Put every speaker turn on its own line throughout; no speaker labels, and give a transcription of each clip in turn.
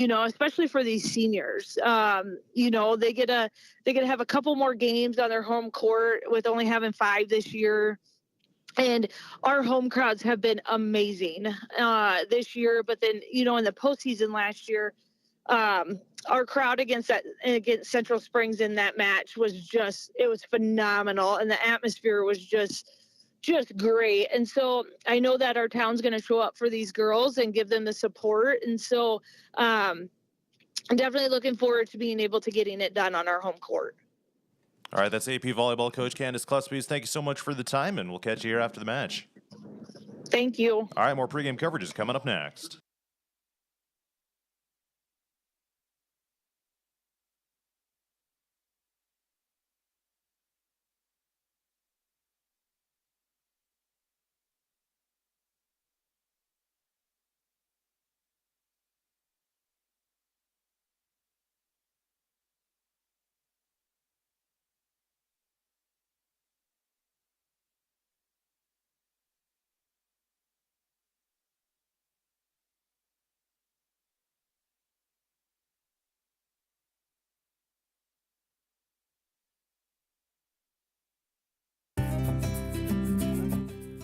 especially for these seniors. They get to have a couple more games on their home court with only having 5 this year. And our home crowds have been amazing this year. But then, in the postseason last year, our crowd against Central Springs in that match it was phenomenal, and the atmosphere was just great. And so I know that our town's going to show up for these girls and give them the support. And so I'm definitely looking forward to being able to getting it done on our home court.
All right, that's AP Volleyball Coach Candace Cluspies. Thank you so much for the time, and we'll catch you here after the match.
Thank you.
All right, more pregame coverage is coming up next.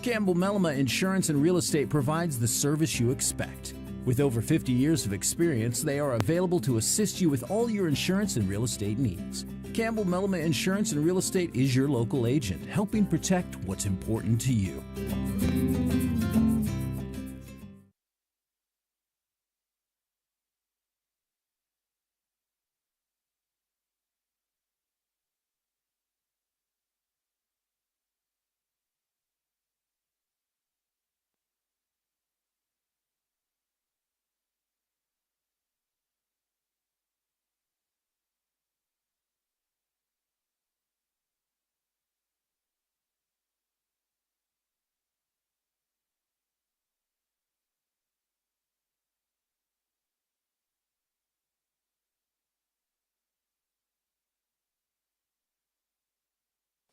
Campbell Mellema Insurance and Real Estate provides the service you expect. With over 50 years of experience, they are available to assist you with all your insurance and real estate needs. Campbell Mellema Insurance and Real Estate is your local agent, helping protect what's important to you.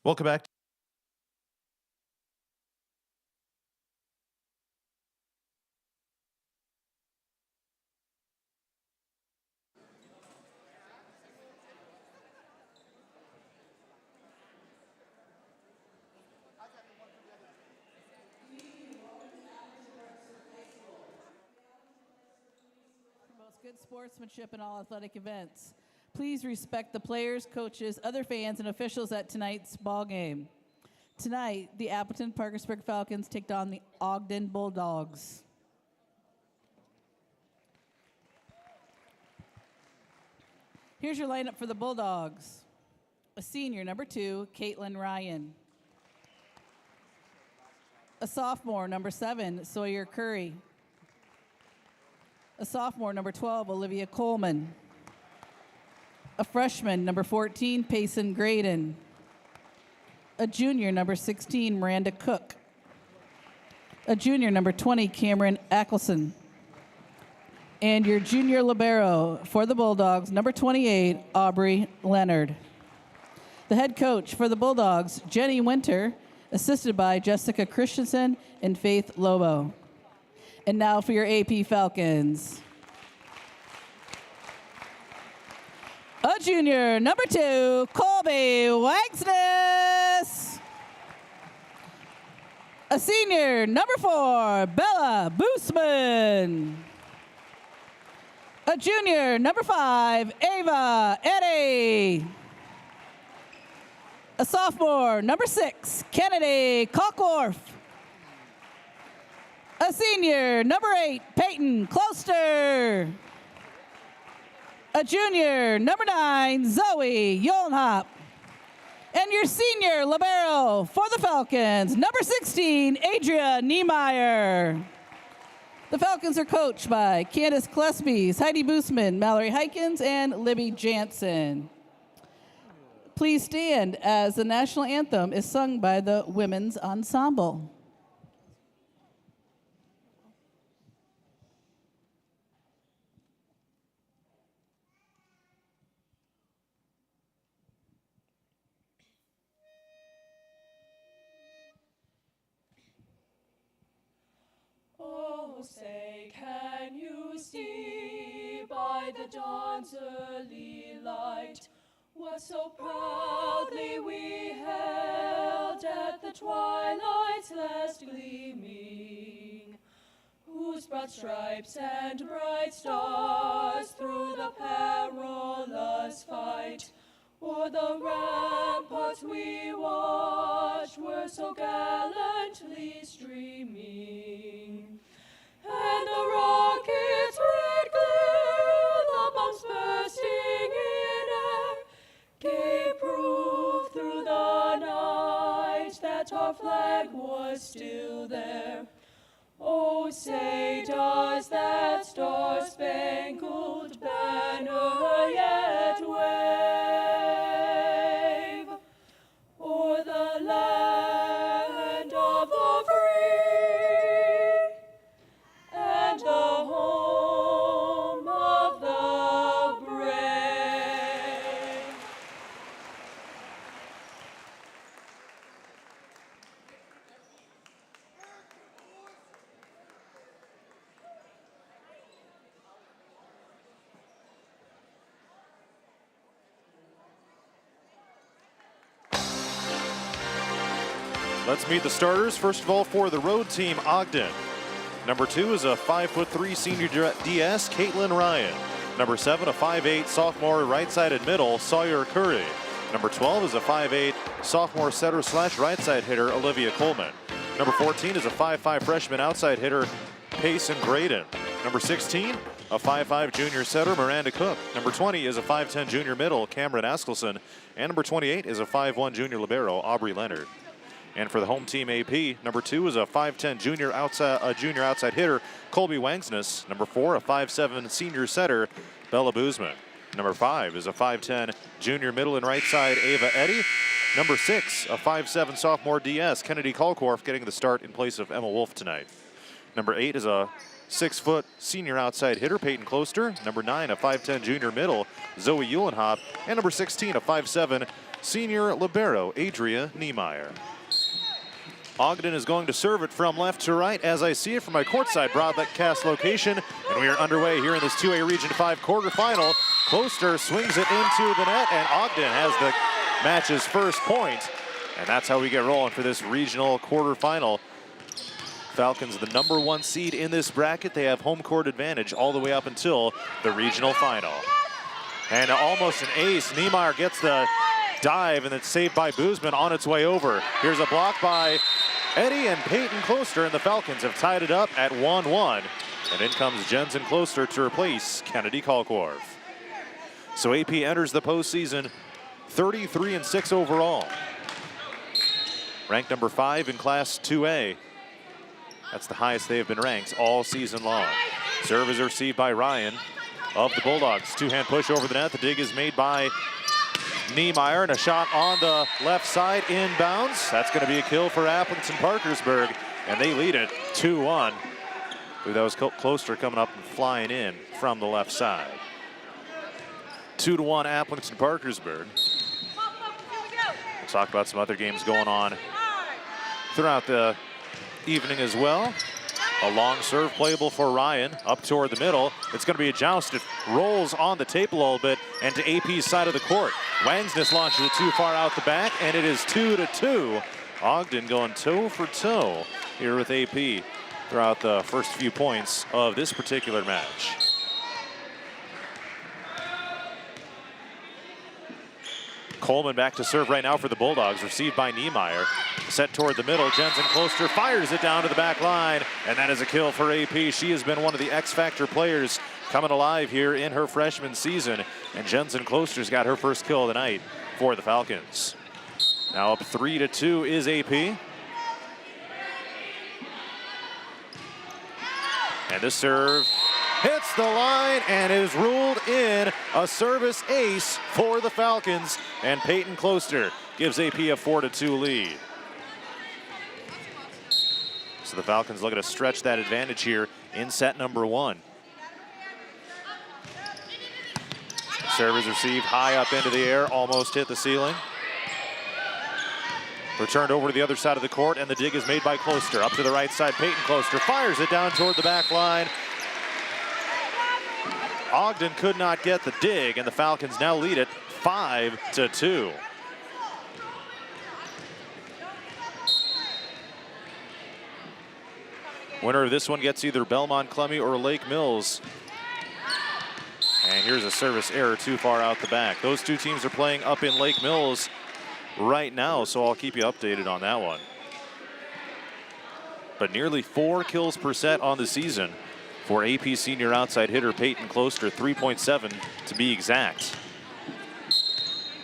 Welcome back.
Promotes good sportsmanship in all athletic events. Please respect the players, coaches, other fans, and officials at tonight's ball game. Tonight, the Appleton-Parkersburg Falcons take on the Ogden Bulldogs. Here's your lineup for the Bulldogs. A senior, number 2, Caitlin Ryan. A sophomore, number 7, Sawyer Curry. A sophomore, number 12, Olivia Coleman. A freshman, number 14, Payson Graydon. A junior, number 16, Miranda Cook. A junior, number 20, Cameron Ackelson. And your junior libero for the Bulldogs, number 28, Aubrey Leonard. The head coach for the Bulldogs, Jenny Winter, assisted by Jessica Christensen and Faith Lobo. And now for your AP Falcons. A junior, number 2, Colby Wagsness. A senior, number 4, Bella Boosman. A junior, number 5, Ava Eddy. A sophomore, number 6, Kennedy Cockworth. A senior, number 8, Peyton Closter. A junior, number 9, Zoe Yolnhop. And your senior libero for the Falcons, number 16, Adria Niemeyer. The Falcons are coached by Candace Klespies, Heidi Boosman, Mallory Hykins, and Libby Jansen. Please stand as the national anthem is sung by the Women's Ensemble.
Oh, say, can you see by by the dawn's early light, was so proudly we held at the twilight's last gleaming, whose broad stripes and bright stars through the perilous fight o'er the ramparts we watched were so gallantly streaming. And the rocket's red glare, the bombs bursting in air, gave proof through the night that our flag was still there. Oh, say does that star-spangled banner yet wave o'er the land of the free and the home of the brave?
Let's meet the starters. First of all, for the road team, Ogden. Number 2 is a 5'3" senior DS, Caitlin Ryan. Number 7, a 5'8" sophomore right-sided middle, Sawyer Curry. Number 12 is a 5'8" sophomore setter / right-side hitter, Olivia Coleman. Number 14 is a 5'5" freshman outside hitter, Payson Graydon. Number 16, a 5'5" junior setter, Miranda Cook. Number 20 is a 5'10" junior middle, Cameron Askelson. And number 28 is a 5'1" junior libero, Aubrey Leonard. And for the home team AP, number 2 is a 5'10" junior outside hitter, Colby Wangsness. Number 4, a 5'7" senior setter, Bella Boozman. Number 5 is a 5'10" junior middle and right side, Ava Eddy. Number 6, a 5'7" sophomore DS, Kennedy Kalkorf, getting the start in place of Emma Wolf tonight. Number 8 is a 6' senior outside hitter, Peyton Closter. Number 9, a 5'10" junior middle, Zoe Eulenhop. And number 16, a 5'7" senior libero, Adria Niemeyer. Ogden is going to serve it from left to right as I see it from my courtside broadcast location. And we are underway here in this 2A Region 5 quarterfinal. Closter swings it into the net, and Ogden has the match's first point. And that's how we get rolling for this regional quarterfinal. Falcons, the number 1 seed in this bracket. They have home court advantage all the way up until the regional final. And almost an ace. Niemeyer gets the dive, and it's saved by Boozman on its way over. Here's a block by Eddy and Peyton Closter, and the Falcons have tied it up at 1-1. And in comes Jensen Closter to replace Kennedy Kalkorf. So AP enters the postseason 33-6 overall. Ranked number 5 in Class 2A. That's the highest they have been ranked all season long. Serve is received by Ryan of the Bulldogs. Two-hand push over the net. The dig is made by Niemeyer, and a shot on the left side inbounds. That's going to be a kill for Appleton Parkersburg, and they lead it 2-1. I believe that was Closter coming up and flying in from the left side. 2-1 Appleton Parkersburg. We'll talk about some other games going on throughout the evening as well. A long serve playable for Ryan up toward the middle. It's going to be a joust. It rolls on the tape a little bit and to AP's side of the court. Wangsness launches it too far out the back, and it is 2-2. Ogden going toe for toe here with AP throughout the first few points of this particular match. Coleman back to serve right now for the Bulldogs, received by Niemeyer. Set toward the middle, Jensen Closter fires it down to the back line, and that is a kill for AP. She has been one of the X-Factor players coming alive here in her freshman season, and Jensen Closter's got her first kill of the night for the Falcons. Now up 3-2 is AP. And this serve hits the line and is ruled in. A service ace for the Falcons, and Peyton Closter gives AP a 4-2 lead. So the Falcons looking to stretch that advantage here in set number 1. Serve is received high up into the air, almost hit the ceiling. Returned over to the other side of the court, and the dig is made by Closter. Up to the right side, Peyton Closter fires it down toward the back line. Ogden could not get the dig, and the Falcons now lead it 5-2. Winner of this one gets either Belmont Clemmy or Lake Mills. And here's a service error too far out the back. Those two teams are playing up in Lake Mills right now, so I'll keep you updated on that one. But nearly 4 kills per set on the season for AP senior outside hitter Peyton Closter, 3.7 to be exact.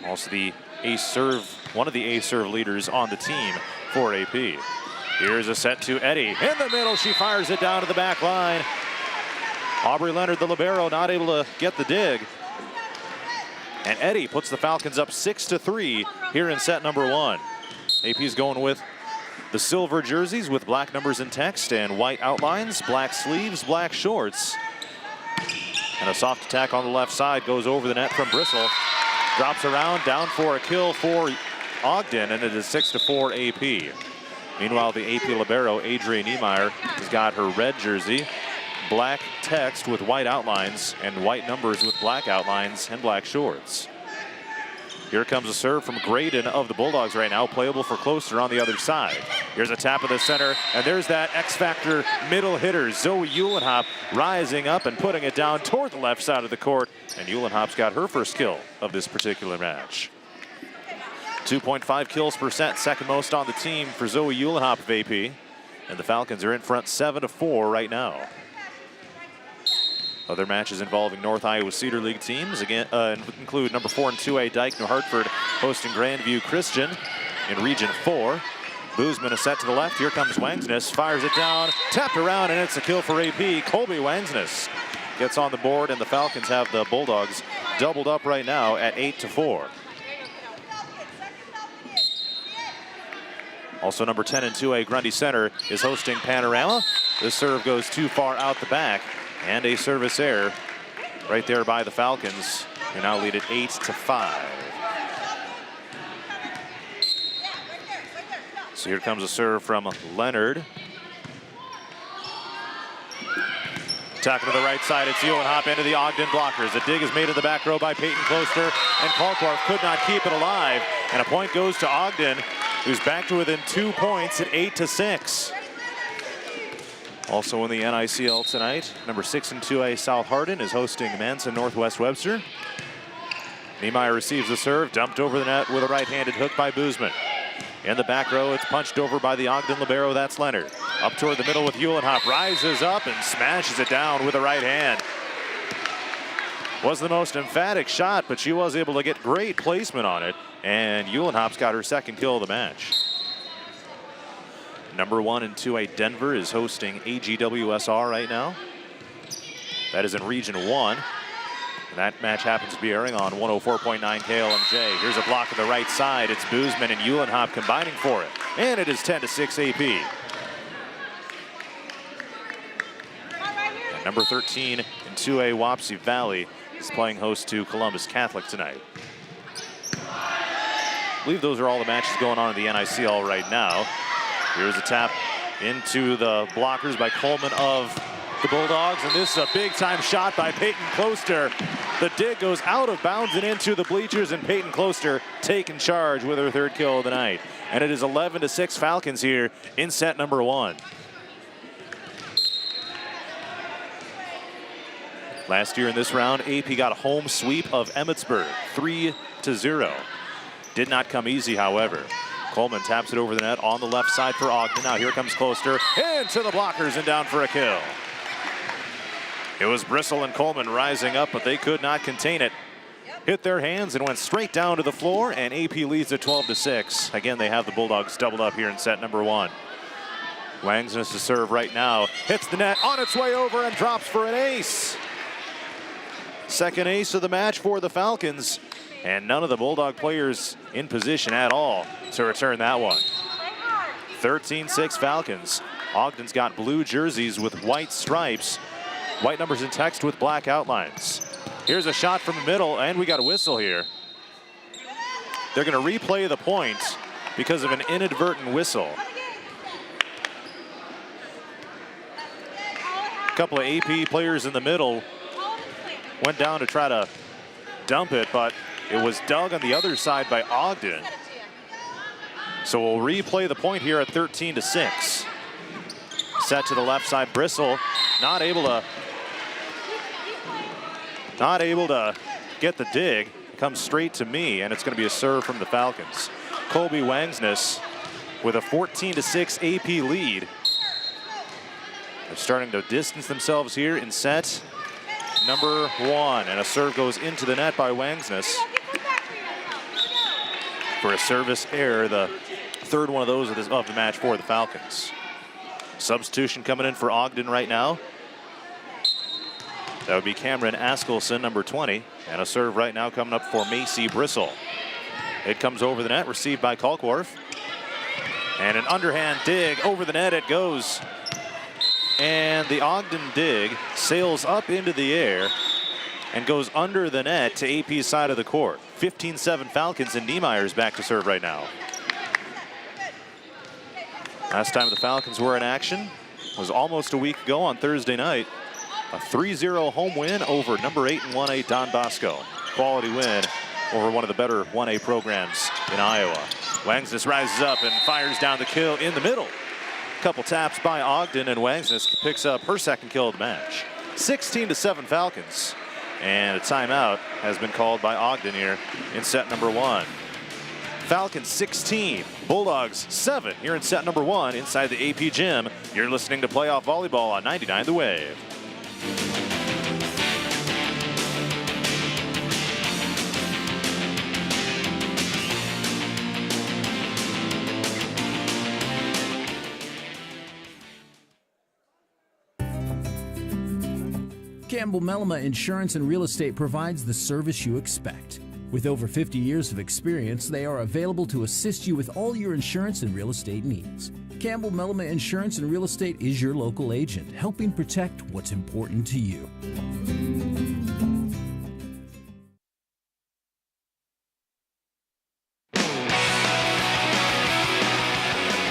Also the ace serve, one of the ace serve leaders on the team for AP. Here's a set to Eddie. In the middle, she fires it down to the back line. Aubrey Leonard, the libero, not able to get the dig. And Eddie puts the Falcons up 6-3 here in set number 1. AP's going with the silver jerseys with black numbers in text and white outlines, black sleeves, black shorts. And a soft attack on the left side goes over the net from Bristol. Drops around, down for a kill for Ogden, and it is 6-4 AP. Meanwhile, the AP libero, Adrienne Niemeyer, has got her red jersey, black text with white outlines, and white numbers with black outlines and black shorts. Here comes a serve from Graydon of the Bulldogs right now, playable for Closter on the other side. Here's a tap of the center, and there's that X-Factor middle hitter, Zoe Uhlenhop, rising up and putting it down toward the left side of the court, and Uhlenhop's got her first kill of this particular match. 2.5 kills per set, second most on the team for Zoe Uhlenhop of AP, and the Falcons are in front 7-4 right now. Other matches involving North Iowa Cedar League teams again include number 4 and 2A Dyke New Hartford hosting Grandview Christian in Region 4. Boozman a set to the left. Here comes Wangsness, fires it down, tapped around, and it's a kill for AP. Colby Wangsness gets on the board, and the Falcons have the Bulldogs doubled up right now at 8-4. Also number 10 and 2A Grundy Center is hosting Panorama. This serve goes too far out the back. And a service error right there by the Falcons. They now lead at 8-5. So here comes a serve from Leonard. Attacking to the right side, it's Uhlenhop into the Ogden blockers. A dig is made in the back row by Peyton Closter, and Kalkwarf could not keep it alive. And a point goes to Ogden, who's back to within 2 points at 8-6. Also in the NICL tonight, number 6 and 2A South Hardin is hosting Manson Northwest Webster. Niemeyer receives the serve, dumped over the net with a right-handed hook by Boozman. In the back row, it's punched over by the Ogden libero, that's Leonard. Up toward the middle with Uhlenhop, rises up and smashes it down with a right hand. Wasn't the most emphatic shot, but she was able to get great placement on it, and Uhlenhop's got her second kill of the match. Number 1 and 2A Denver is hosting AGWSR right now. That is in Region 1. And that match happens to be airing on 104.9 KLMJ. Here's a block on the right side. It's Boozman and Uhlenhop combining for it. And it is 10-6 AP. And number 13 and 2A Wapsie Valley is playing host to Columbus Catholic tonight. I believe those are all the matches going on in the NICL right now. Here's a tap into the blockers by Coleman of the Bulldogs, and this is a big-time shot by Peyton Closter. The dig goes out of bounds and into the bleachers, and Peyton Closter taking charge with her third kill of the night. And it is 11-6 Falcons here in set number 1. Last year in this round, AP got a home sweep of Emmetsburg, 3-0. Did not come easy, however. Coleman taps it over the net on the left side for Ogden. Now here comes Closter into the blockers and down for a kill. It was Bristol and Coleman rising up, but they could not contain it. Hit their hands and went straight down to the floor, and AP leads at 12-6. Again, they have the Bulldogs doubled up here in set number 1. Wangsness to serve right now. Hits the net on its way over and drops for an ace. Second ace of the match for the Falcons. And none of the Bulldog players in position at all to return that one. 13-6 Falcons. Ogden's got blue jerseys with white stripes. White numbers in text with black outlines. Here's a shot from the middle, and we got a whistle here. They're going to replay the point because of an inadvertent whistle. A couple of AP players in the middle went down to try to dump it, but it was dug on the other side by Ogden. So we'll replay the point here at 13-6. Set to the left side, Bristol not able to get the dig. It comes straight to me, and it's going to be a serve from the Falcons. Colby Wangsness with a 14-6 AP lead. They're starting to distance themselves here in set number 1, and a serve goes into the net by Wangsness for a service error, the third one of those of the match for the Falcons. Substitution coming in for Ogden right now. That would be Cameron Askelson, number 20, and a serve right now coming up for Macy Bristol. It comes over the net, received by Kalkworth, and an underhand dig over the net it goes. And the Ogden dig sails up into the air and goes under the net to AP's side of the court. 15-7 Falcons, and Niemeyer's back to serve right now. Last time the Falcons were in action was almost a week ago on Thursday night. A 3-0 home win over number 8 in 1A Don Bosco. Quality win over one of the better 1A programs in Iowa. Wangsness rises up and fires down the kill in the middle. Couple taps by Ogden, and Wangsness picks up her second kill of the match. 16-7 Falcons, and a timeout has been called by Ogden here in set number 1. Falcons 16, Bulldogs 7 here in set number 1 inside the AP gym. You're listening to Playoff Volleyball on 99 The Wave.
Campbell Mellema Insurance and Real Estate provides the service you expect. With over 50 years of experience, they are available to assist you with all your insurance and real estate needs. Campbell Mellema Insurance and Real Estate is your local agent, helping protect what's important to you.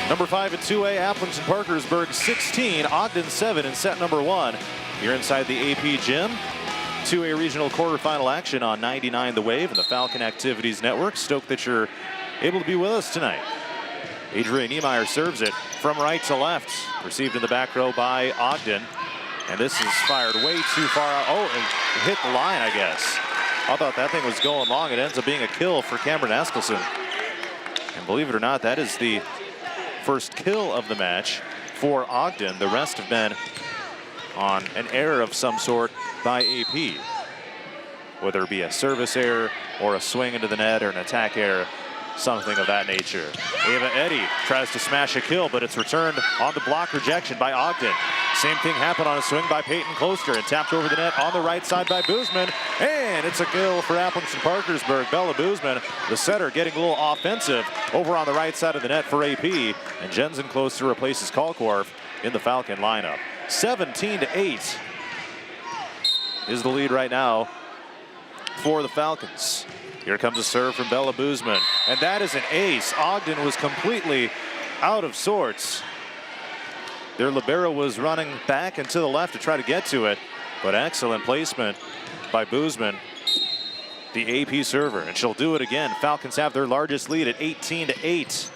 Number 5 at 2A, Appleton Parkersburg 16, Ogden 7 in set number 1. You're inside the AP gym. 2A regional quarterfinal action on 99 The Wave and the Falcon Activities Network. Stoked that you're able to be with us tonight. Adria Niemeyer serves it from right to left. Received in the back row by Ogden. And this is fired way too far out. Oh, it hit the line, I guess. I thought that thing was going long. It ends up being a kill for Cameron Askelson. And believe it or not, that is the first kill of the match for Ogden. The rest have been on an error of some sort by AP. Whether it be a service error or a swing into the net or an attack error, something of that nature. Ava Eddy tries to smash a kill, but it's returned on the block rejection by Ogden. Same thing happened on a swing by Peyton Closter and tapped over the net on the right side by Boozman. And it's a kill for Appleton Parkersburg. Bella Boozman, the setter, getting a little offensive over on the right side of the net for AP. And Jensen Closter replaces Kalkworth in the Falcon lineup. 17-8 is the lead right now for the Falcons. Here comes a serve from Bella Boozman, and that is an ace. Ogden was completely out of sorts. Their libero was running back and to the left to try to get to it, but excellent placement by Boozman, the AP server, and she'll do it again. Falcons have their largest lead at 18-8.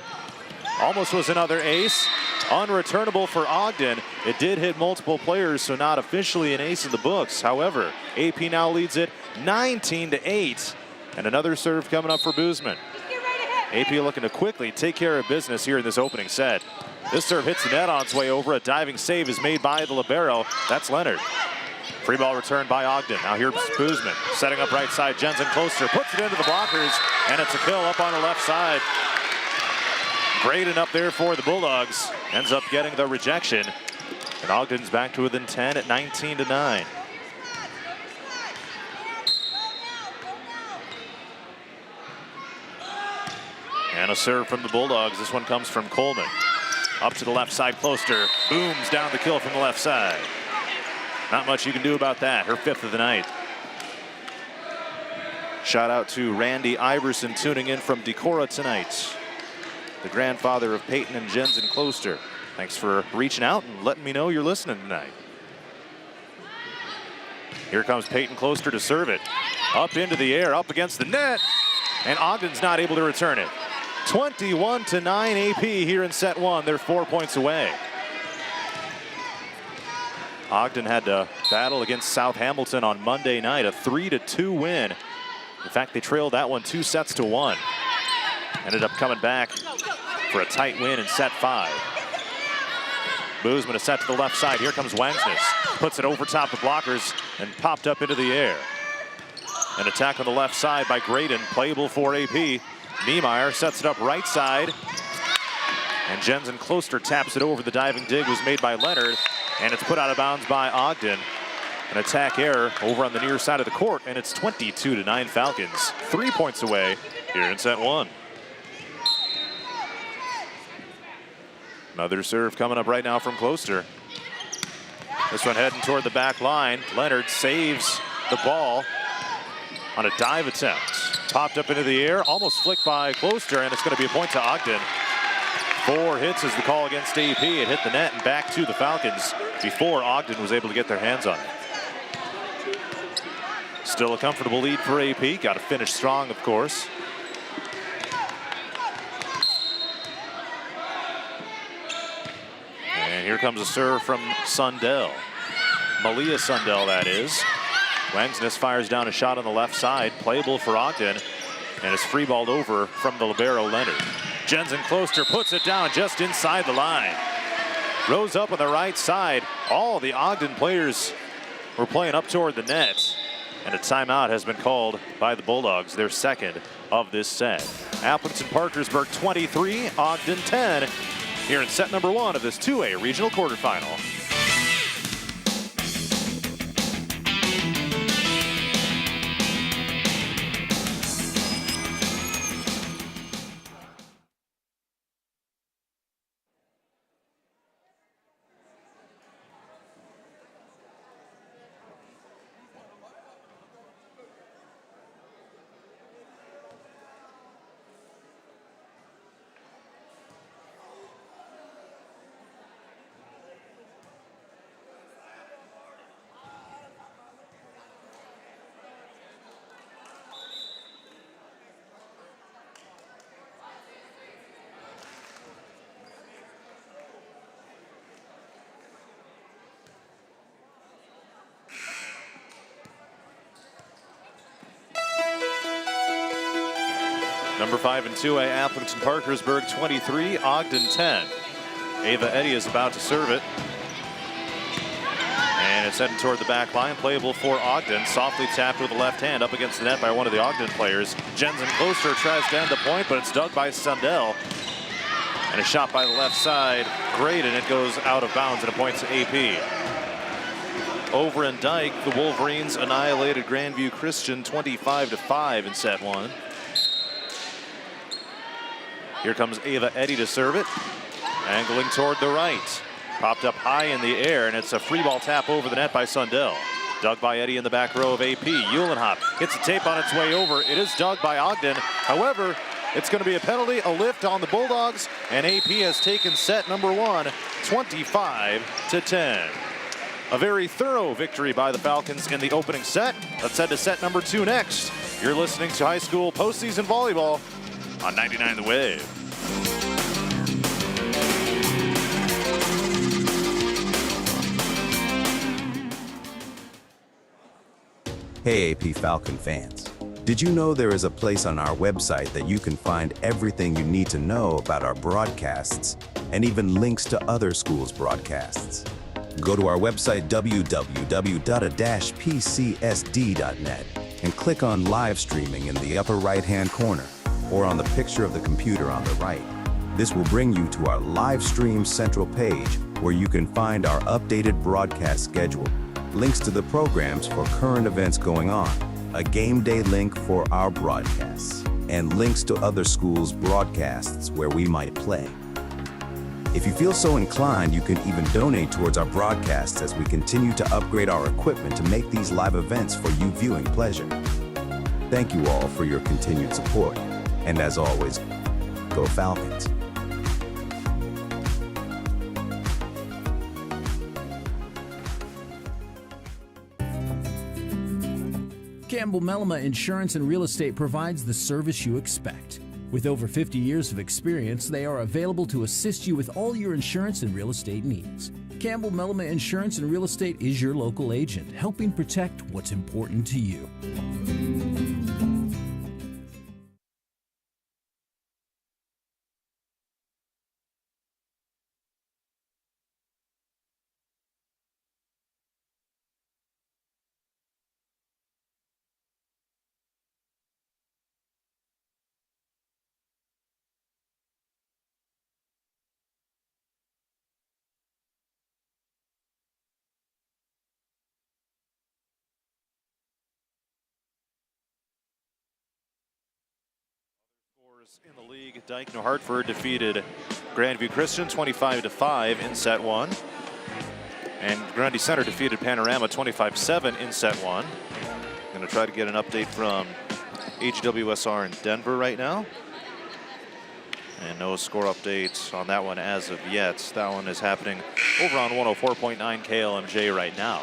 Almost was another ace. Unreturnable for Ogden. It did hit multiple players, so not officially an ace in the books. However, AP now leads it 19-8. And another serve coming up for Boozman. AP looking to quickly take care of business here in this opening set. This serve hits the net on its way over. A diving save is made by the libero. That's Leonard. Free ball returned by Ogden. Now here's Boozman setting up right side. Jensen Closter puts it into the blockers, and it's a kill up on the left side. Braden up there for the Bulldogs. Ends up getting the rejection. And Ogden's back to within 10 at 19-9. And a serve from the Bulldogs. This one comes from Coleman. Up to the left side, Closter booms down the kill from the left side. Not much you can do about that. Her 5th of the night. Shout out to Randy Iverson tuning in from Decorah tonight. The grandfather of Peyton and Jensen Closter. Thanks for reaching out and letting me know you're listening tonight. Here comes Peyton Closter to serve it. Up into the air, up against the net, and Ogden's not able to return it. 21-9 AP here in set one. They're 4 points away. Ogden had to battle against South Hamilton on Monday night, a 3-2 win. In fact, they trailed that one 2-1. Ended up coming back for a tight win in set 5. Boozman is set to the left side. Here comes Wangsness. Puts it over top the blockers and popped up into the air. An attack on the left side by Graydon, playable for AP. Niemeyer sets it up right side. And Jensen Closter taps it over. The diving dig was made by Leonard, and it's put out of bounds by Ogden. An attack error over on the near side of the court, and it's 22-9 Falcons. 3 points away here in set one. Another serve coming up right now from Closter. This one heading toward the back line. Leonard saves the ball on a dive attempt. Popped up into the air, almost flicked by Closter, and it's going to be a point to Ogden. 4 hits is the call against AP. It hit the net and back to the Falcons before Ogden was able to get their hands on it. Still a comfortable lead for AP. Got to finish strong, of course. And here comes a serve from Sundell. Malia Sundell, that is. Wangsness fires down a shot on the left side, playable for Ogden, and is free-balled over from the libero Leonard. Jensen Closter puts it down just inside the line. Rose up on the right side. All the Ogden players were playing up toward the net, and a timeout has been called by the Bulldogs, their second of this set. Appleton Parkersburg 23, Ogden 10, here in set number 1 of this 2A regional quarterfinal. Number 5 in 2A, Appleton Parkersburg 23, Ogden 10. Ava Eddy is about to serve it. And it's heading toward the back line, playable for Ogden. Softly tapped with the left hand up against the net by one of the Ogden players. Jensen Closter tries to end the point, but it's dug by Sundell. And a shot by the left side, great, and it goes out of bounds and a point to AP. Over in Dyke, the Wolverines annihilated Grandview Christian 25-5 in set 1. Here comes Ava Eddy to serve it. Angling toward the right. Popped up high in the air, and it's a free ball tap over the net by Sundell. Dug by Eddy in the back row of AP. Eulenhop hits the tape on its way over. It is dug by Ogden. However, it's going to be a penalty, a lift on the Bulldogs, and AP has taken set number 1, 25-10. A very thorough victory by the Falcons in the opening set. Let's head to set number 2 next. You're listening to high school postseason volleyball on 99 The Wave.
Hey AP Falcon fans, did you know there is a place on our website that you can find everything you need to know about our broadcasts and even links to other schools' broadcasts? Go to our website www.pcsd.net and click on live streaming in the upper right-hand corner or on the picture of the computer on the right. This will bring you to our live stream central page where you can find our updated broadcast schedule, links to the programs for current events going on, a game day link for our broadcasts, and links to other schools' broadcasts where we might play. If you feel so inclined, you can even donate towards our broadcasts as we continue to upgrade our equipment to make these live events for you viewing pleasure. Thank you all for your continued support. And as always, go Falcons.
Campbell Mellema Insurance and Real Estate provides the service you expect. With over 50 years of experience, they are available to assist you with all your insurance and real estate needs. Campbell Mellema Insurance and Real Estate is your local agent, helping protect what's important to you.
In the league, Dyke New Hartford defeated Grandview Christian 25-5 in set one. And Grundy Center defeated Panorama 25-7 in set one. Going to try to get an update from HWSR in Denver right now. And no score updates on that one as of yet. That one is happening over on 104.9 KLMJ right now.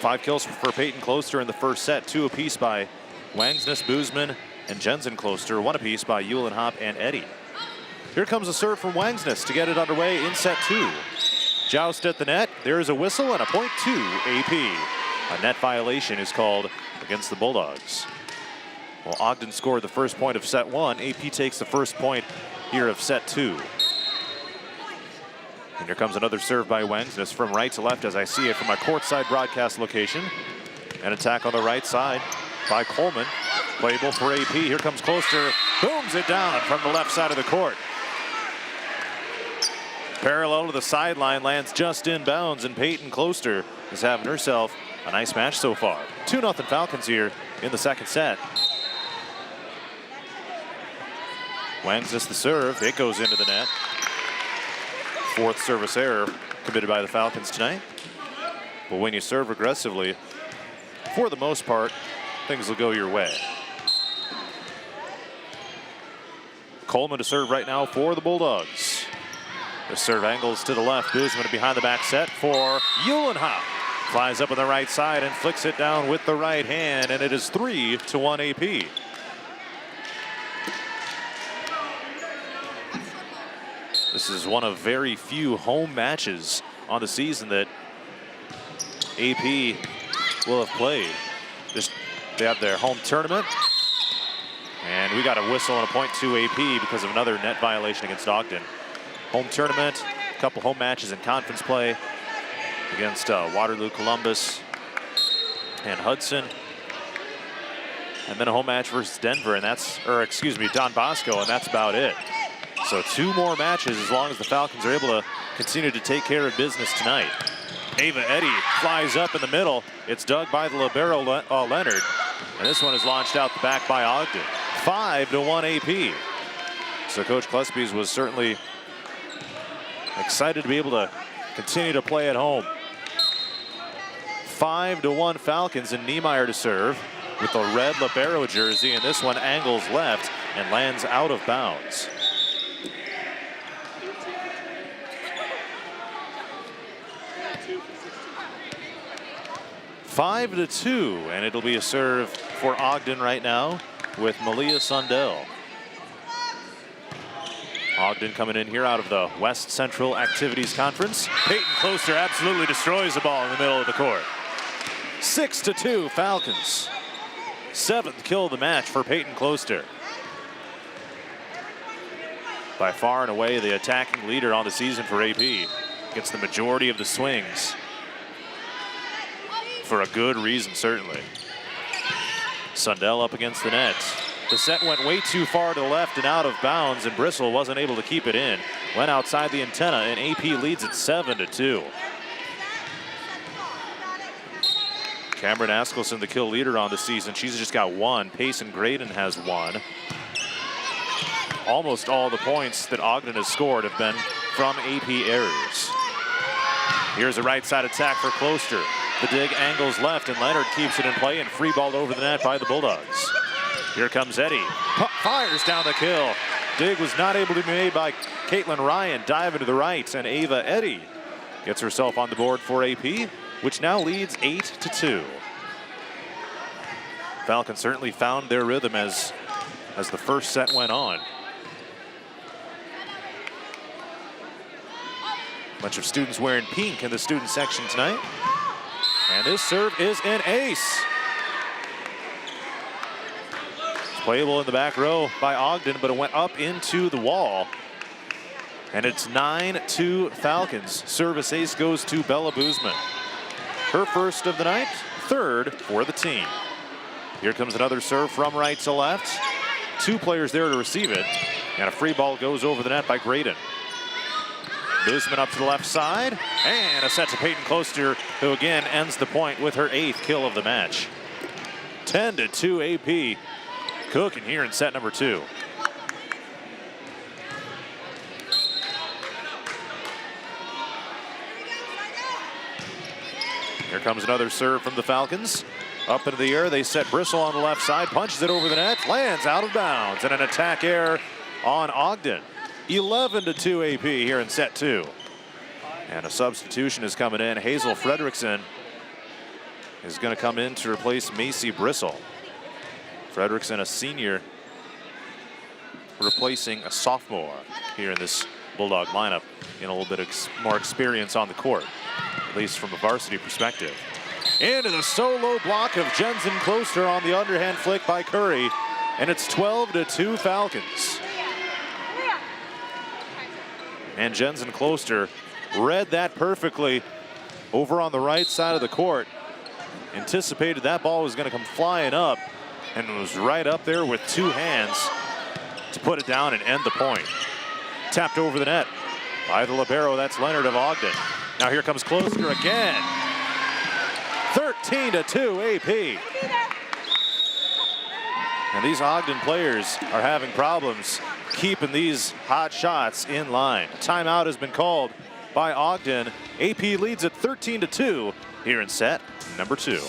5 kills for Peyton Closter in the first set, 2 apiece by Wangsness, Boozman, and Jensen Closter, 1 apiece by Eulenhop and Eddy. Here comes a serve from Wangsness to get it underway in set 2. Joust at the net. There's a whistle and a point to AP. A net violation is called against the Bulldogs. Well, Ogden scored the first point of set 1. AP takes the first point here of set 2. And here comes another serve by Wangsness from right to left as I see it from my courtside broadcast location. An attack on the right side by Coleman. Playable for AP. Here comes Closter. Booms it down from the left side of the court. Parallel to the sideline, lands just inbounds, and Peyton Closter is having herself a nice match so far. 2-0 Falcons here in the second set. Wangsness the serve. It goes into the net. 4th service error committed by the Falcons tonight. But when you serve aggressively, for the most part, things will go your way. Coleman to serve right now for the Bulldogs. The serve angles to the left. Boozman behind the back set for Eulenhop. Flies up on the right side and flicks it down with the right hand, and it is 3-1 AP. This is one of very few home matches on the season that AP will have played. They have their home tournament. And we got a whistle and a point to AP because of another net violation against Ogden. Home tournament, a couple home matches in conference play against Waterloo, Columbus, and Hudson. And then a home match versus Denver, and that's, or excuse me, Don Bosco, and that's about it. So 2 more matches as long as the Falcons are able to continue to take care of business tonight. Ava Eddy flies up in the middle. It's dug by the libero Leonard. And this one is launched out the back by Ogden. 5-1 AP. So Coach Klespies was certainly excited to be able to continue to play at home. 5-1 Falcons, and Niemeyer to serve with the red libero jersey, and this one angles left and lands out of bounds. Five to 2, and it'll be a serve for Ogden right now with Malia Sundell. Ogden coming in here out of the West Central Activities Conference. Peyton Closter absolutely destroys the ball in the middle of the court. 6-2 Falcons. 7th kill of the match for Peyton Closter. By far and away the attacking leader on the season for AP. Gets the majority of the swings. For a good reason, certainly. Sundell up against the net. The set went way too far to the left and out of bounds, and Bristol wasn't able to keep it in. Went outside the antenna, and AP leads it 7-2. Cameron Askelson, the kill leader on the season. She's just got 1. Payson Graydon has 1. Almost all the points that Ogden has scored have been from AP errors. Here's a right side attack for Closter. The dig angles left, and Leonard keeps it in play, and free balled over the net by the Bulldogs. Here comes Eddy. Fires down the kill. Dig was not able to be made by Caitlin Ryan. Diving to the right, and Ava Eddy gets herself on the board for AP, which now leads 8-2. Falcons certainly found their rhythm as the first set went on. Bunch of students wearing pink in the student section tonight. And this serve is an ace. It's playable in the back row by Ogden, but it went up into the wall. And it's 9-2 Falcons. Service ace goes to Bella Boozman. Her first of the night, third for the team. Here comes another serve from right to left. Two players there to receive it. And a free ball goes over the net by Graydon. Boozman up to the left side, and a set to Peyton Closter, who again ends the point with her 8th kill of the match. 10-2 AP, cooking here in set number 2. Here comes another serve from the Falcons. Up into the air, they set Bristol on the left side, punches it over the net, lands out of bounds, and an attack error on Ogden. 11-2 AP here in set 2. And a substitution is coming in. Hazel Fredrickson is going to come in to replace Macy Bristol. Fredrickson, a senior, replacing a sophomore here in this Bulldog lineup, in a little bit more experience on the court, at least from a varsity perspective. Into the solo block of Jensen Closter on the underhand flick by Curry, and it's 12-2 Falcons. And Jensen Closter read that perfectly over on the right side of the court. Anticipated that ball was going to come flying up, and was right up there with two hands to put it down and end the point. Tapped over the net by the libero. That's Leonard of Ogden. Now here comes Closter again. 13-2 AP. And these Ogden players are having problems keeping these hot shots in line. Timeout has been called by Ogden. AP leads at 13-2 here in set number 2.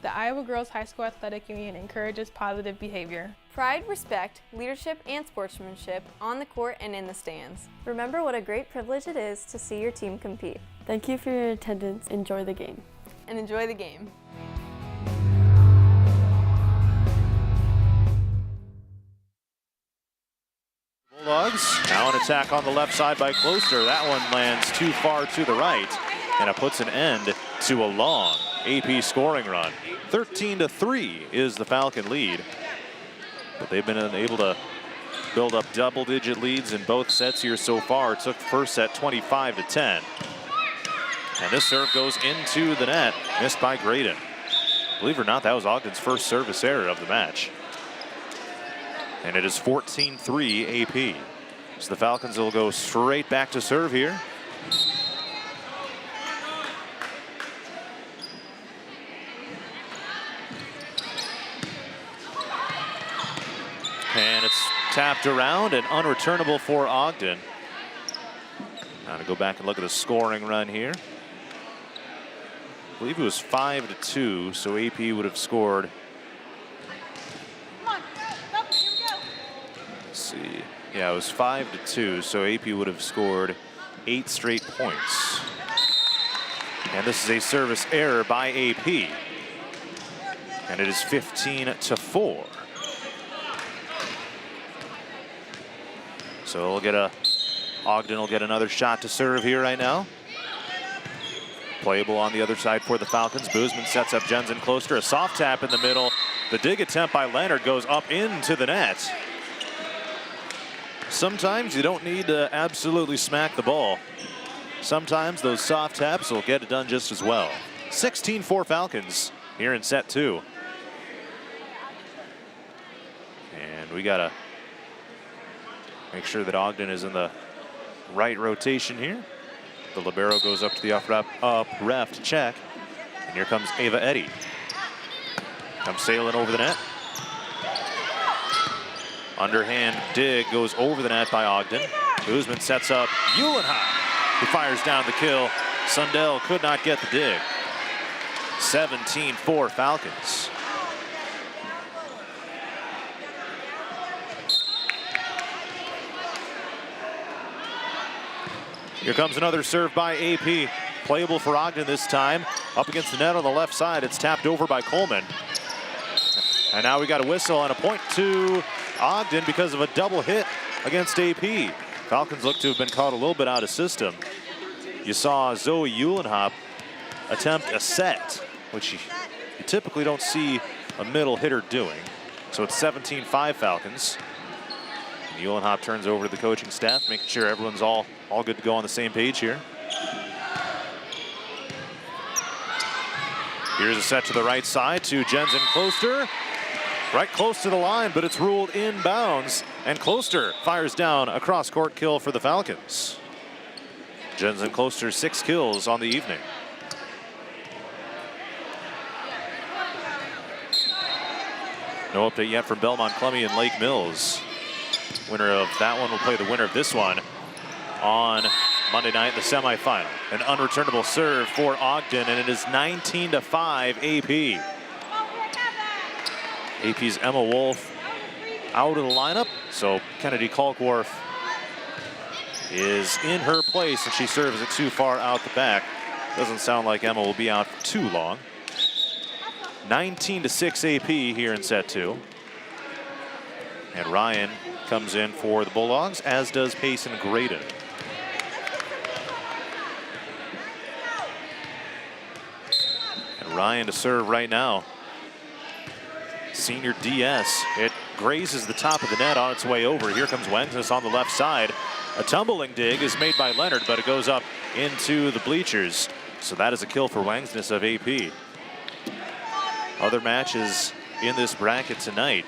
The Iowa Girls High School Athletic Union encourages positive behavior.
Pride, respect, leadership, and sportsmanship on the court and in the stands.
Remember what a great privilege it is to see your team compete.
Thank you for your attendance. Enjoy the game.
And enjoy the game.
Bulldogs now an attack on the left side by Closter. That one lands too far to the right, and it puts an end to a long AP scoring run. 13-3 is the Falcon lead, but they've been able to build up double-digit leads in both sets here so far. It took first set 25-10, and this serve goes into the net, missed by Graydon. Believe it or not, that was Ogden's first service error of the match, and it is 14-3 AP. So the Falcons will go straight back to serve here. And it's tapped around and unreturnable for Ogden. Now to go back and look at the scoring run here. I believe it was 5-2, so AP would have scored. Let's see. Yeah, it was 5-2, so AP would have scored 8 straight points. And this is a service error by AP. And it is 15-4. So Ogden will get another shot to serve here right now. Playable on the other side for the Falcons. Boozman sets up Jensen Closter. A soft tap in the middle. The dig attempt by Leonard goes up into the net. Sometimes you don't need to absolutely smack the ball. Sometimes those soft taps will get it done just as well. 16-4 Falcons here in set 2. And we gotta make sure that Ogden is in the right rotation here. The libero goes up to the up ref to check. And here comes Ava Eddy. Comes sailing over the net. Underhand dig goes over the net by Ogden. Guzman sets up Uhlenhop, who fires down the kill. Sundell could not get the dig. 17-4 Falcons. Here comes another serve by AP. Playable for Ogden this time. Up against the net on the left side. It's tapped over by Coleman. And now we got a whistle and a point to Ogden because of a double hit against AP. Falcons look to have been caught a little bit out of system. You saw Zoe Uhlenhop attempt a set, which you typically don't see a middle hitter doing. So it's 17-5 Falcons. And Uhlenhop turns over to the coaching staff, making sure everyone's all good to go on the same page here. Here's a set to the right side to Jensen Closter. Right close to the line, but it's ruled inbounds. And Closter fires down a cross-court kill for the Falcons. Jensen Closter 6 kills on the evening. No update yet from Belmont Clummy and Lake Mills. Winner of that one will play the winner of this one on Monday night, the semifinal. An unreturnable serve for Ogden, and it is 19-5 AP. AP's Emma Wolf out of the lineup, so Kennedy Kalkworth is in her place, and she serves it too far out the back. Doesn't sound like Emma will be out for too long. 19-6 AP here in set 2. And Ryan comes in for the Bulldogs, as does Payson Graydon. And Ryan to serve right now. Senior DS. It grazes the top of the net on its way over. Here comes Wengsness on the left side. A tumbling dig is made by Leonard, but it goes up into the bleachers. So that is a kill for Wengsness of AP. Other matches in this bracket tonight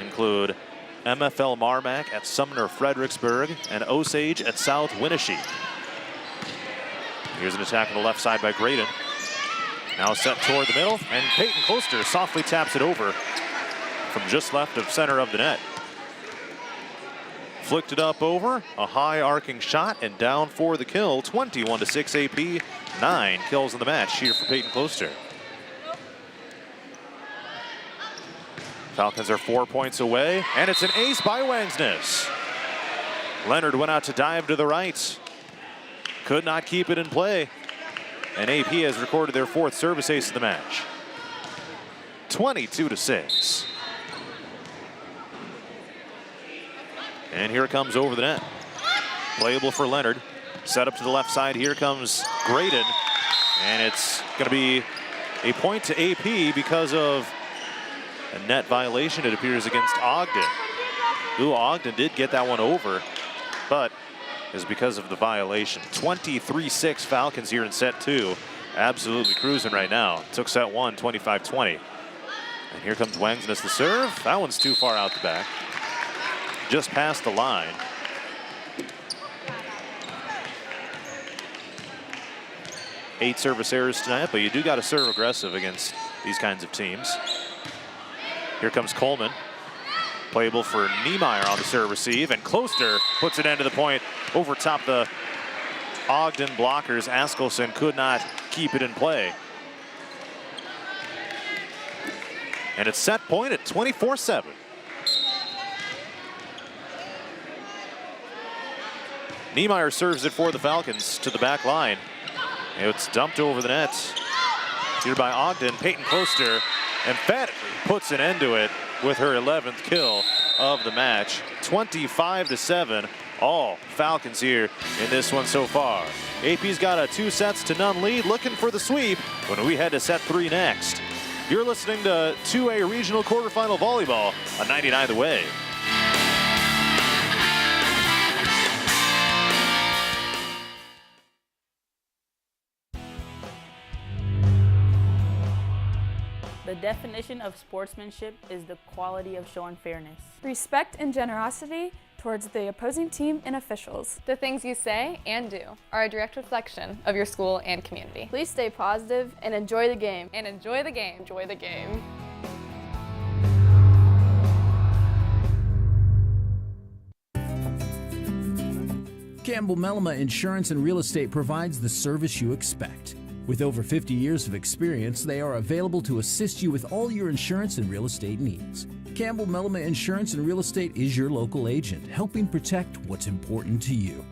include MFL Marmac at Sumner Fredericksburg and Osage at South Winneshiek. Here's an attack on the left side by Graydon. Now set toward the middle, and Peyton Closter softly taps it over from just left of center of the net. Flicked it up over, a high arcing shot, and down for the kill. 21-6 AP, 9 kills in the match here for Peyton Closter. Falcons are 4 points away, and it's an ace by Wengsness. Leonard went out to dive to the right. Could not keep it in play. And AP has recorded their 4th service ace of the match. 22-6. And here it comes over the net. Playable for Leonard. Set up to the left side. Here comes Graydon. And it's going to be a point to AP because of a net violation, it appears, against Ogden. Ooh, Ogden did get that one over, but is because of the violation. 23-6 Falcons here in set 2. Absolutely cruising right now. Took set 1, 25-20. And here comes Wengsness the serve. That one's too far out the back. Just past the line. Eight service errors tonight, but you do got to serve aggressive against these kinds of teams. Here comes Coleman. Playable for Niemeyer on the serve receive, and Closter puts it into the point over top the Ogden blockers. Askelson could not keep it in play. And it's set point at 24-7. Niemeyer serves it for the Falcons to the back line. It's dumped over the net here by Ogden. Peyton Closter emphatically puts an end to it with her 11th kill of the match. 25-7, all Falcons here in this one so far. AP's got a 2-0 lead, looking for the sweep when we head to set 3 next. You're listening to 2A Regional Quarterfinal Volleyball on 99 The Wave.
The definition of sportsmanship is the quality of showing fairness.
Respect and generosity
towards the opposing team and officials.
The things you say and do are a direct reflection of your school and community.
Please stay positive and enjoy the game.
And enjoy the game.
Enjoy the game.
Campbell Mellema Insurance and Real Estate provides the service you expect. With over 50 years of experience, they are available to assist you with all your insurance and real estate needs. Campbell Mellema Insurance and Real Estate is your local agent, helping protect what's important to you.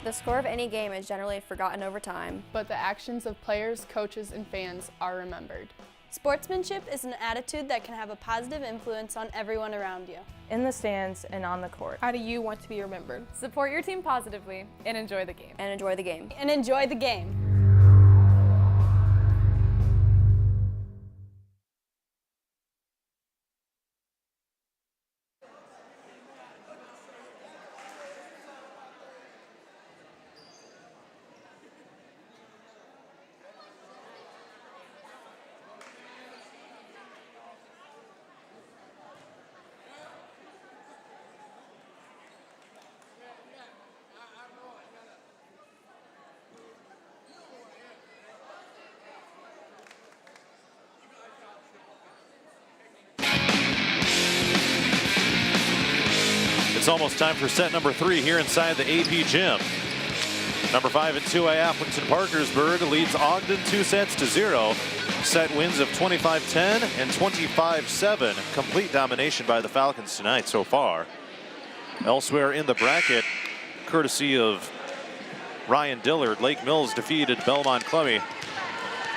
The score of any game is generally forgotten over time,
but the actions of players, coaches, and fans are remembered.
Sportsmanship is an attitude that can have a positive influence on everyone around you.
in the stands and on the court.
How do you want to be remembered?
Support your team positively and enjoy the game.
And enjoy the game.
And enjoy the game.
It's almost time for set number 3 here inside the AP gym. Number 5 in 2A Appleton Parkersburg leads Ogden 2-0. Set wins of 25-10 and 25-7. Complete domination by the Falcons tonight so far. Elsewhere in the bracket, courtesy of Ryan Dillard, Lake Mills defeated Belmont Clemmy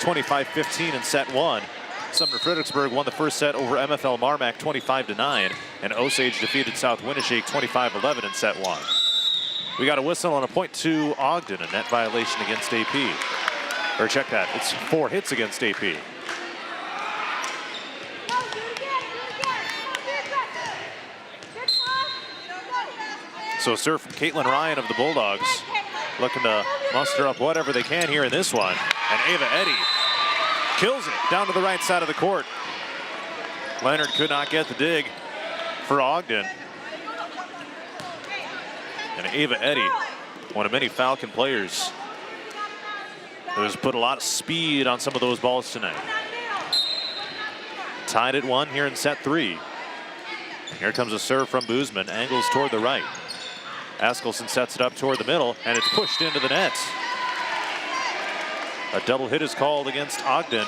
25-15 in set 1. Sumner Fredericksburg won the first set over MFL Marmac 25-9, and Osage defeated South Winneshiek 25-11 in set 1. We got a whistle on a point to Ogden, a net violation against AP. Or check that, it's 4 hits against AP. So serve from Caitlin Ryan of the Bulldogs, looking to muster up whatever they can here in this one. And Ava Eddy kills it down to the right side of the court. Leonard could not get the dig for Ogden. And Ava Eddy, one of many Falcon players who has put a lot of speed on some of those balls tonight. Tied at 1 here in set 3. Here comes a serve from Boozman, angles toward the right. Askelson sets it up toward the middle, and it's pushed into the net. A double hit is called against Ogden,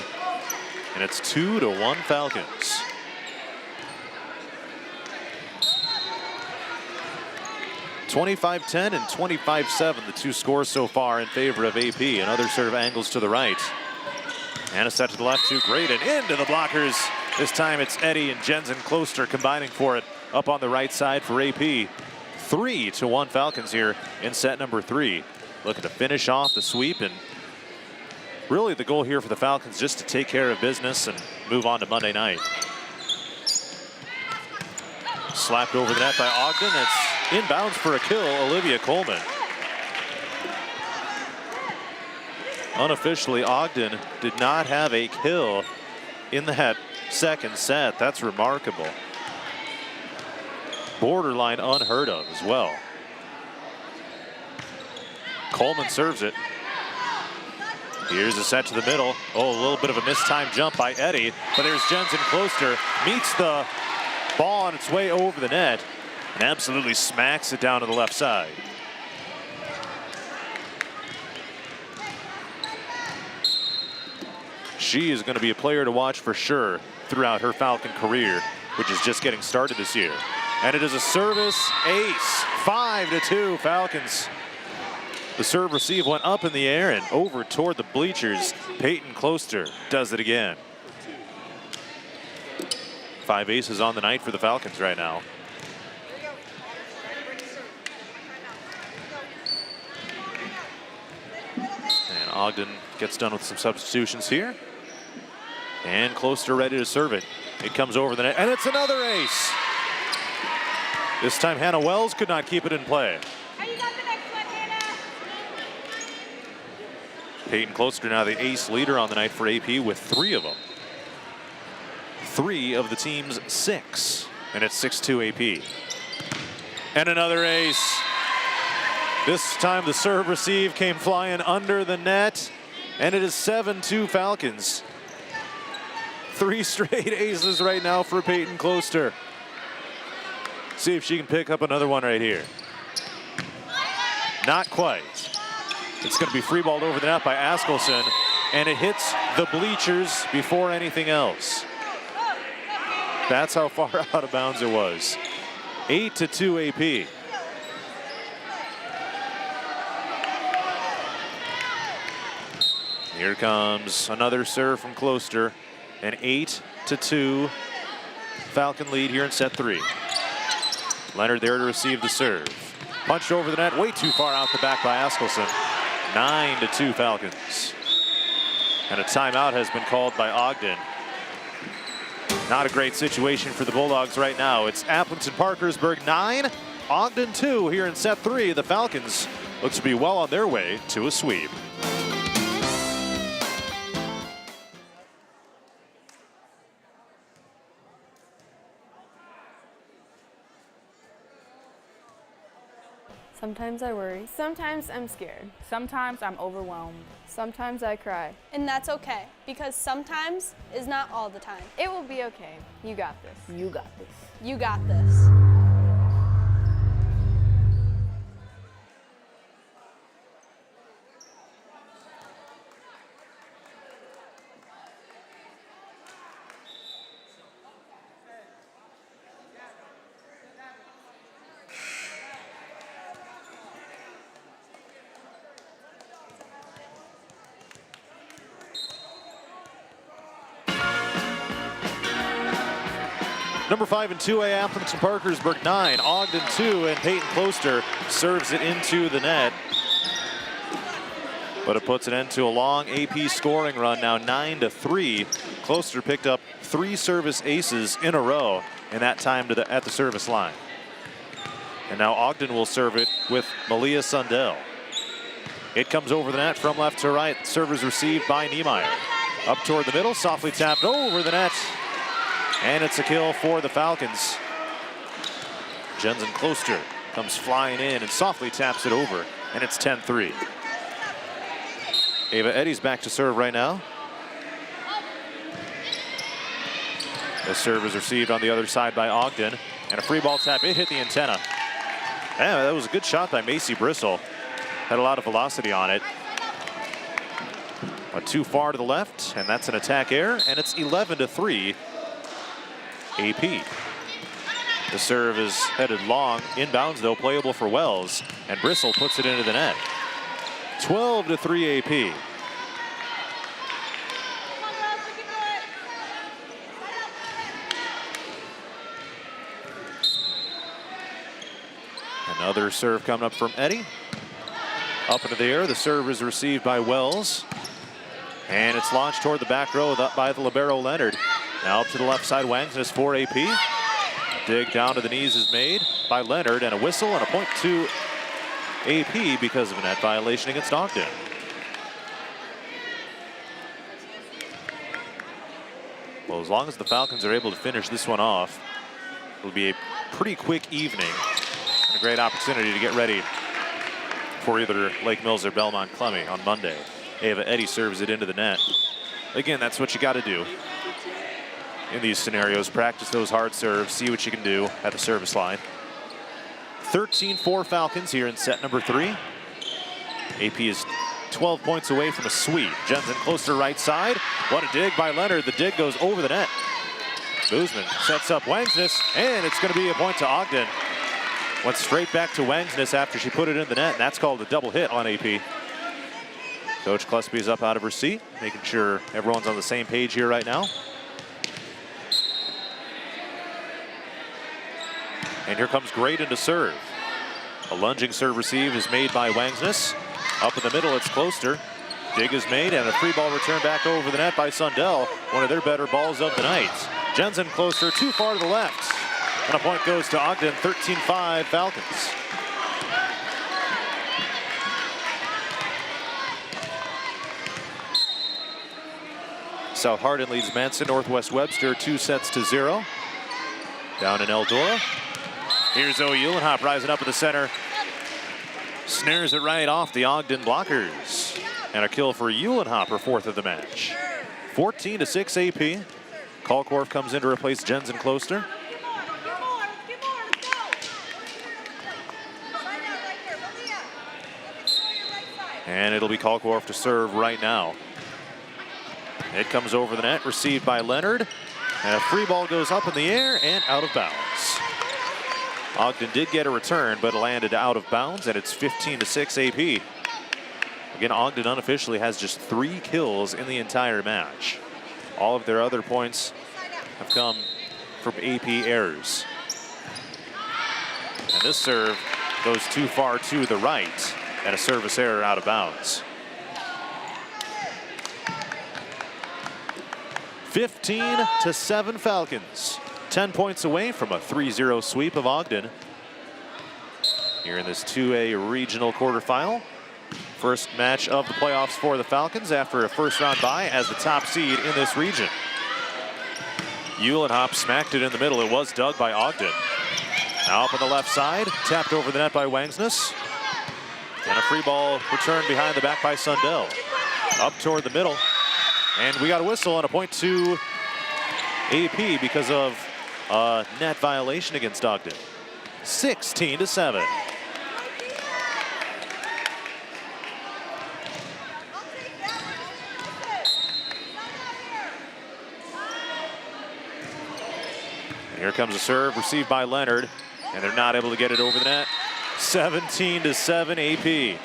and it's 2-1 Falcons. (25-10) and 25-7, the two scores so far in favor of AP. Another serve angles to the right. And a set to the left to Graydon, into the blockers. This time it's Eddy and Jensen Closter combining for it up on the right side for AP. 3-1 Falcons here in set number 3. Looking to finish off the sweep, and really the goal here for the Falcons just to take care of business and move on to Monday night. Slapped over the net by Ogden. It's inbounds for a kill, Olivia Coleman. Unofficially, Ogden did not have a kill in that second set. That's remarkable. Borderline unheard of as well. Coleman serves it. Here's a set to the middle. Oh, a little bit of a mistimed jump by Eddy, but there's Jensen Closter, meets the ball on its way over the net and absolutely smacks it down to the left side. She is going to be a player to watch for sure throughout her Falcon career, which is just getting started this year. And it is a service ace. 5-2 Falcons. The serve receive went up in the air and over toward the bleachers. Peyton Closter does it again. 5 aces on the night for the Falcons right now. And Ogden gets done with some substitutions here. And Closter ready to serve it. It comes over the net, and it's another ace. This time Hannah Wells could not keep it in play. Peyton Closter now the ace leader on the night for AP with 3 of them. 3 of the team's 6. And it's 6-2 AP. And another ace. This time the serve receive came flying under the net. And it is 7-2 Falcons. 3 straight aces right now for Peyton Closter. See if she can pick up another one right here. Not quite. It's going to be free-balled over the net by Askelson, and it hits the bleachers before anything else. That's how far out of bounds it was. 8-2 AP. Here comes another serve from Closter. An 8-2 Falcon lead here in set 3. Leonard there to receive the serve. Punched over the net, way too far out the back by Askelson. 9-2 Falcons. And a timeout has been called by Ogden. Not a great situation for the Bulldogs right now. It's Appleton-Parkersburg 9, Ogden 2 here in set 3. The Falcons look to be well on their way to a sweep.
Sometimes I worry. Sometimes I'm scared.
Sometimes I'm overwhelmed.
Sometimes I cry.
And that's okay, because sometimes is not all the time.
It will be okay. You got this.
You got this.
You got this.
Number 5 in 2A, Appleton-Parkersburg 9, Ogden 2, and Peyton Closter serves it into the net. But it puts an end to a long AP scoring run, now 9-3. Closter picked up 3 service aces in a row, and that time at the service line. And now Ogden will serve it with Malia Sundell. It comes over the net from left to right. Serve is received by Niemeyer. Up toward the middle, softly tapped over the net. And it's a kill for the Falcons. Jensen Closter comes flying in and softly taps it over, and it's 10-3. Ava Eddy's back to serve right now. The serve is received on the other side by Ogden, and a free ball tap. It hit the antenna. Yeah, that was a good shot by Macy Bristol. Had a lot of velocity on it. But too far to the left, and that's an attack error, and it's 11-3. AP. The serve is headed long, inbounds though, playable for Wells, and Bristol puts it into the net. 12-3 AP. Another serve coming up from Eddy. Up into the air, the serve is received by Wells, and it's launched toward the back row by the libero Leonard. Now up to the left side, Wangsness for AP. A dig down to the knees is made by Leonard, and a whistle and a point to AP because of a net violation against Ogden. Well, as long as the Falcons are able to finish this one off, it'll be a pretty quick evening and a great opportunity to get ready for either Lake Mills or Belmont Clemmy on Monday. Ava Eddy serves it into the net. Again, that's what you got to do in these scenarios. Practice those hard serves, see what you can do at the service line. 13-4 Falcons here in set number 3. AP is 12 points away from a sweep. Jensen close to right side. What a dig by Leonard. The dig goes over the net. Boozman sets up Wangsness, and it's going to be a point to Ogden. Went straight back to Wangsness after she put it in the net, and that's called a double hit on AP. Coach Klespie's up out of her seat, making sure everyone's on the same page here right now. And here comes Graydon to serve. A lunging serve receive is made by Wangsness. Up in the middle, it's Closter. Dig is made, and a free ball return back over the net by Sundell. One of their better balls of the night. Jensen Closter too far to the left. And a point goes to Ogden, 13-5 Falcons. South Hardin leads Manson. Northwest Webster 2-0. Down in Eldora. Here's Zoe Uhlenhop rising up in the center. Snares it right off the Ogden blockers. And a kill for Uhlenhop, her 4th of the match. 14-6 AP. Kalkorf comes in to replace Jensen Kloster. And it'll be Kalkorf to serve right now. It comes over the net, received by Leonard. And a free ball goes up in the air and out of bounds. Ogden did get a return, but it landed out of bounds, and it's 15-6 AP. Again, Ogden unofficially has just 3 kills in the entire match. All of their other points have come from AP errors. And this serve goes too far to the right, and a service error out of bounds. 15-7 Falcons. 10 points away from a 3-0 sweep of Ogden. Here in this 2A regional quarterfinal. First match of the playoffs for the Falcons after a first-round bye as the top seed in this region. Uhlenhop smacked it in the middle. It was dug by Ogden. Now up on the left side, tapped over the net by Wangsness. And a free ball returned behind the back by Sundell. Up toward the middle. And we got a whistle and a point to AP because of a net violation against Ogden. 16-7. And here comes a serve received by Leonard, and they're not able to get it over the net. 17-7 AP.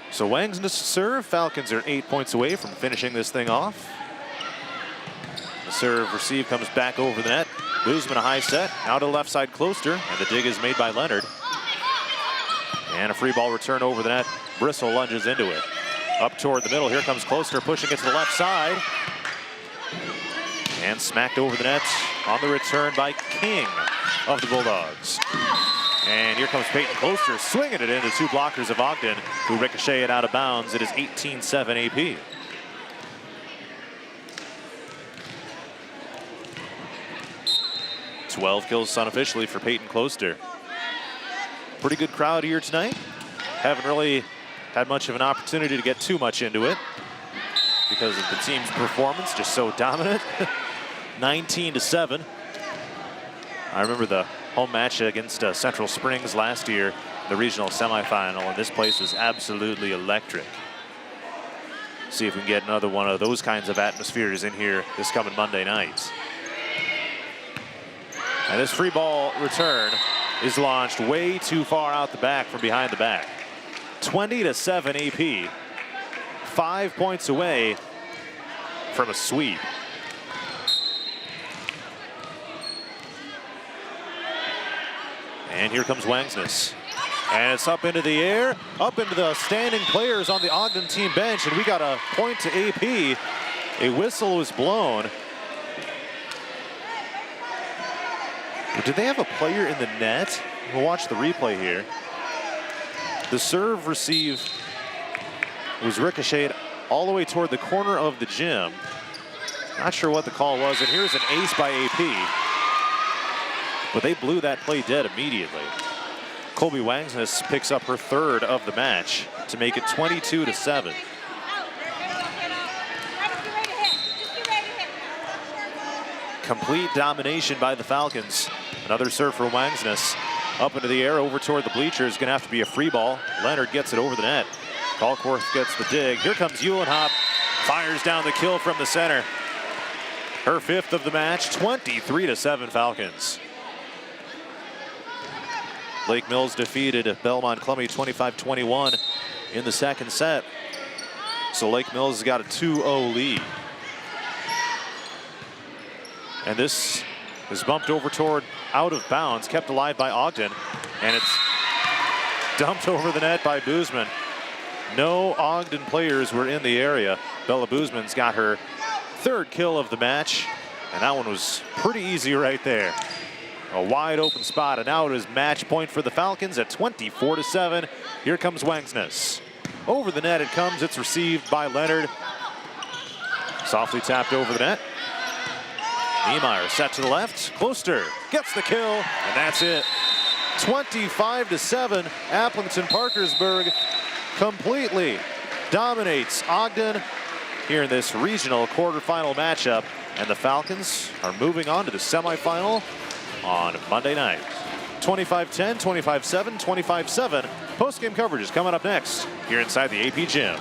So Wangsness serve. Falcons are 8 points away from finishing this thing off. The serve receive comes back over the net. Boozman a high set. Now to the left side Kloster, and the dig is made by Leonard. And a free ball return over the net. Bristol lunges into it. Up toward the middle. Here comes Kloster pushing it to the left side. And smacked over the net on the return by King of the Bulldogs. And here comes Peyton Kloster swinging it into 2 blockers of Ogden, who ricochet it out of bounds. It is 18-7 AP. $12 kills unofficially for Peyton Kloster. Pretty good crowd here tonight. Haven't really had much of an opportunity to get too much into it because of the team's performance, just so dominant. 19-7. I remember the home match against Central Springs last year, the regional semifinal, and this place was absolutely electric. See if we can get another one of those kinds of atmospheres in here this coming Monday night. And this free ball return is launched way too far out the back from behind the back. 20-7 AP. 5 points away from a sweep. And here comes Wangsness. And it's up into the air, up into the standing players on the Ogden team bench, and we got a point to AP. A whistle was blown. Did they have a player in the net? We'll watch the replay here. The serve receive was ricocheted all the way toward the corner of the gym. Not sure what the call was, and here's an ace by AP. But they blew that play dead immediately. Colby Wangsness picks up her 3rd of the match to make it 22-7. Complete domination by the Falcons. Another serve for Wangsness. Up into the air, over toward the bleachers. Gonna have to be a free ball. Leonard gets it over the net. Kalkorf gets the dig. Here comes Uhlenhop. Fires down the kill from the center. Her 5th of the match, 23-7 Falcons. Lake Mills defeated Belmont Clummy 25-21 in the 2nd set. So Lake Mills has got a 2-0 lead. And this is bumped over toward out of bounds, kept alive by Ogden, and it's dumped over the net by Boozman. No Ogden players were in the area. Bella Boozman's got her 3rd kill of the match, and that one was pretty easy right there. A wide open spot, and now it is match point for the Falcons at 24-7. Here comes Wangsness. Over the net it comes. It's received by Leonard. Softly tapped over the net. Niemeyer set to the left. Closter gets the kill, and that's it. 25-7. Appleton Parkersburg completely dominates Ogden here in this regional quarterfinal matchup, and the Falcons are moving on to the semifinal on Monday night. 25-10, 25-7, 25-7. Post-game coverage is coming up next here inside the AP Gym.